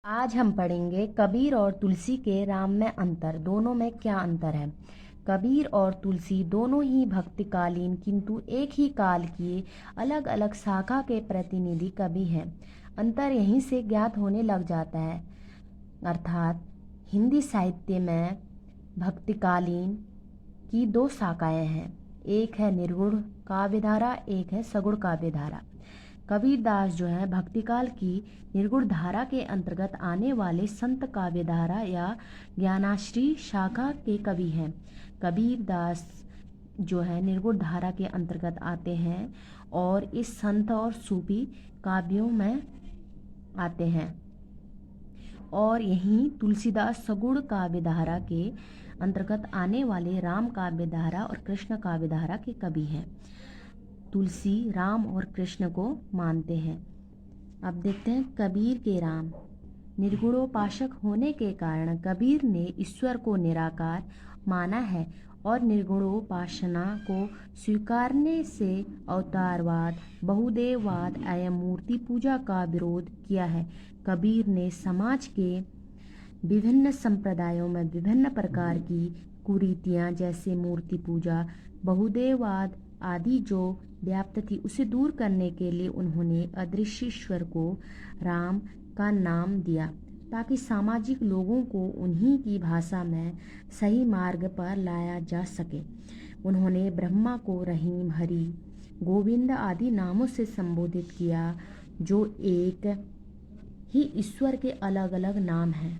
आज हम पढ़ेंगे कबीर और तुलसी के राम में अंतर। दोनों में क्या अंतर है। कबीर और तुलसी दोनों ही भक्तिकालीन किंतु एक ही काल की अलग अलग शाखा के प्रतिनिधि कवि हैं। अंतर यहीं से ज्ञात होने लग जाता है। अर्थात हिंदी साहित्य में भक्तिकालीन की दो शाखाएं हैं। एक है निर्गुण काव्यधारा, एक है सगुण काव्यधारा। कबीरदास जो है भक्तिकाल की निर्गुण धारा के अंतर्गत आने वाले संत काव्यधारा या ज्ञानाश्री शाखा के कवि हैं। कबीरदास जो है निर्गुण धारा के अंतर्गत आते हैं और इस संत और सूफी काव्यों में आते हैं। और यहीं तुलसीदास सगुण काव्यधारा के अंतर्गत आने वाले राम काव्यधारा और कृष्ण काव्यधारा के कवि हैं। तुलसी राम और कृष्ण को मानते हैं। अब देखते हैं कबीर के राम। निर्गुणोपासक होने के कारण कबीर ने ईश्वर को निराकार माना है और निर्गुणोपासना को स्वीकारने से अवतारवाद, बहुदेववाद एवं मूर्ति पूजा का विरोध किया है। कबीर ने समाज के विभिन्न संप्रदायों में विभिन्न प्रकार की कुरीतियाँ जैसे मूर्ति पूजा, बहुदेववाद आदि जो व्याप्त थी उसे दूर करने के लिए उन्होंने अदृश्य ईश्वर को राम का नाम दिया ताकि सामाजिक लोगों को उन्हीं की भाषा में सही मार्ग पर लाया जा सके। उन्होंने ब्रह्मा को रहीम, हरि, गोविंद आदि नामों से संबोधित किया जो एक ही ईश्वर के अलग अलग नाम हैं।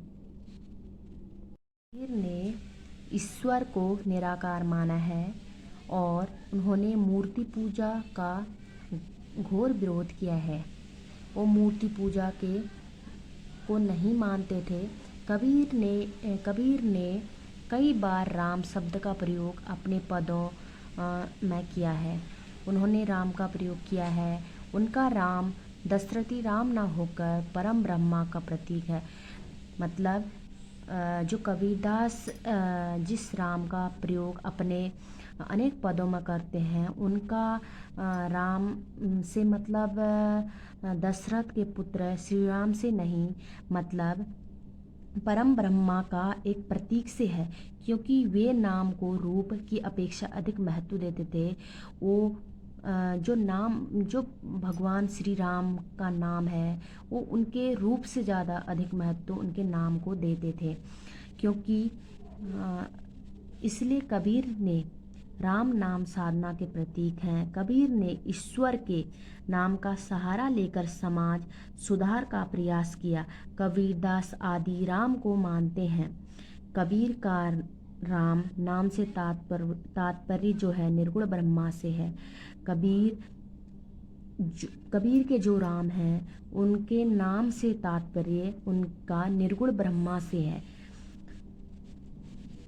कबीर ने ईश्वर को निराकार माना है और उन्होंने मूर्ति पूजा का घोर विरोध किया है। वो मूर्ति पूजा को नहीं मानते थे। कबीर ने कई बार राम शब्द का प्रयोग अपने पदों में किया है। उन्होंने राम का प्रयोग किया है। उनका राम दशरथी राम ना होकर परम ब्रह्मा का प्रतीक है। मतलब जो कबीरदास जिस राम का प्रयोग अपने अनेक पदों में करते हैं उनका राम से मतलब दशरथ के पुत्र श्री राम से नहीं, मतलब परम ब्रह्मा का एक प्रतीक से है, क्योंकि वे नाम को रूप की अपेक्षा अधिक महत्व देते थे। वो जो भगवान श्री राम का नाम है वो उनके रूप से ज़्यादा अधिक महत्व उनके नाम को देते थे। क्योंकि इसलिए कबीर ने राम नाम साधना के प्रतीक हैं। कबीर ने ईश्वर के नाम का सहारा लेकर समाज सुधार का प्रयास किया। कबीरदास आदि राम को मानते हैं। कबीर का राम नाम से तात्पर्य जो है निर्गुण ब्रह्मा से है। कबीर के जो राम हैं उनके नाम से तात्पर्य उनका निर्गुण ब्रह्मा से है,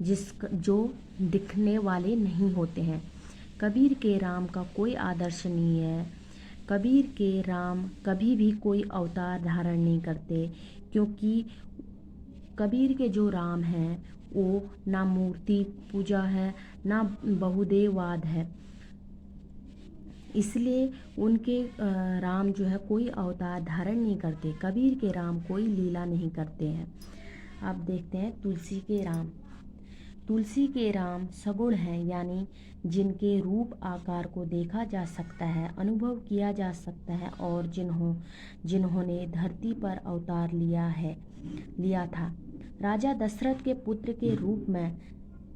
जो दिखने वाले नहीं होते हैं। कबीर के राम का कोई आदर्श नहीं है। कबीर के राम कभी भी कोई अवतार धारण नहीं करते, क्योंकि कबीर के जो राम हैं वो ना मूर्ति पूजा है ना बहुदेववाद है। इसलिए उनके राम जो है कोई अवतार धारण नहीं करते। कबीर के राम कोई लीला नहीं करते हैं। अब देखते हैं तुलसी के राम। तुलसी के राम सगुण हैं, यानी जिनके रूप आकार को देखा जा सकता है, अनुभव किया जा सकता है और जिन्होंने धरती पर अवतार लिया था। राजा दशरथ के पुत्र के रूप में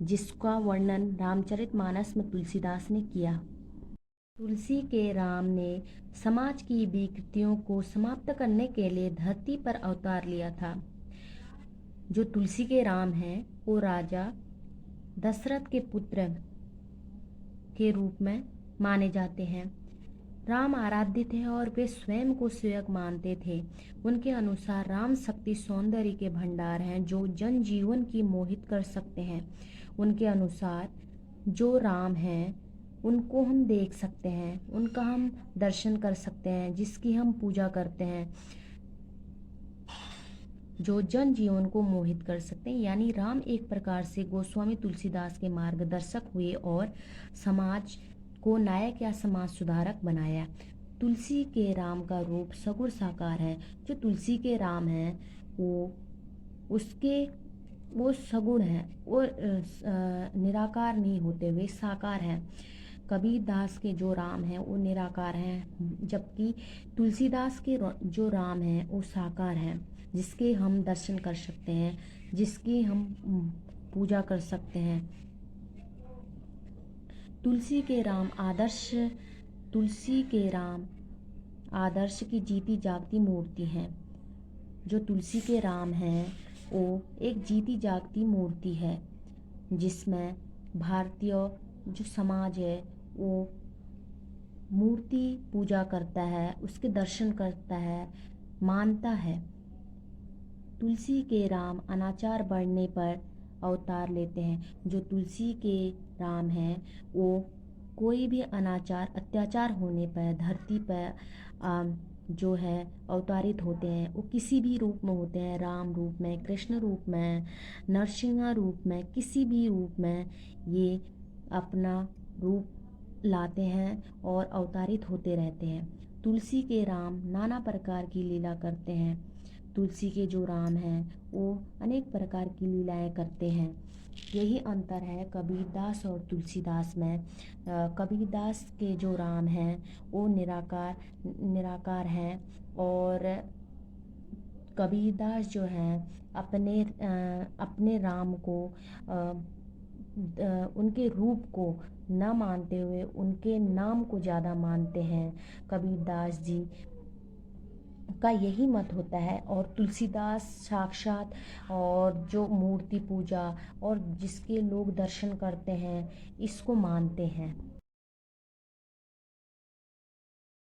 जिसका वर्णन रामचरितमानस में तुलसीदास ने किया। तुलसी के राम ने समाज की विकृतियों को समाप्त करने के लिए धरती पर अवतार लिया था। जो तुलसी के राम हैं वो राजा दशरथ के पुत्र के रूप में माने जाते हैं। राम आराध्य थे और वे स्वयं को सेवक मानते थे। उनके अनुसार राम शक्ति सौंदर्य के भंडार हैं जो जन जीवन की मोहित कर सकते हैं। उनके अनुसार जो राम हैं उनको हम देख सकते हैं, उनका हम दर्शन कर सकते हैं, जिसकी हम पूजा करते हैं, जो जन जीवन को मोहित कर सकते हैं। यानी राम एक प्रकार से गोस्वामी तुलसीदास के मार्गदर्शक हुए और समाज को नायक या समाज सुधारक बनाया। तुलसी के राम का रूप सगुण साकार है। जो तुलसी के राम हैं वो उसके वो सगुण हैं, वो निराकार नहीं होते, वे साकार हैं। कबीर दास के जो राम हैं वो निराकार हैं, जबकि तुलसीदास के जो राम हैं वो साकार हैं, जिसके हम दर्शन कर सकते हैं, जिसकी हम पूजा कर सकते हैं। तुलसी के राम आदर्श तुलसी के राम आदर्श की जीती जागती मूर्ति हैं। जो तुलसी के राम हैं वो एक जीती जागती मूर्ति है, जिसमें भारतीय जो समाज है वो मूर्ति पूजा करता है, उसके दर्शन करता है, मानता है। तुलसी के राम अनाचार बढ़ने पर अवतार लेते हैं। जो तुलसी के राम हैं वो कोई भी अनाचार अत्याचार होने पर धरती पर जो है अवतारित होते हैं। वो किसी भी रूप में होते हैं, राम रूप में, कृष्ण रूप में, नरसिंह रूप में, किसी भी रूप में ये अपना रूप लाते हैं और अवतारित होते रहते हैं। तुलसी के राम नाना प्रकार की लीला करते हैं। तुलसी के जो राम हैं वो अनेक प्रकार की लीलाएं करते हैं। यही अंतर है कबीरदास और तुलसीदास में। कबीरदास के जो राम हैं वो निराकार हैं, और कबीरदास जो हैं अपने राम को उनके रूप को न मानते हुए उनके नाम को ज़्यादा मानते हैं। कबीरदास जी का यही मत होता है, और तुलसीदास साक्षात और जो मूर्ति पूजा और जिसके लोग दर्शन करते हैं इसको मानते हैं।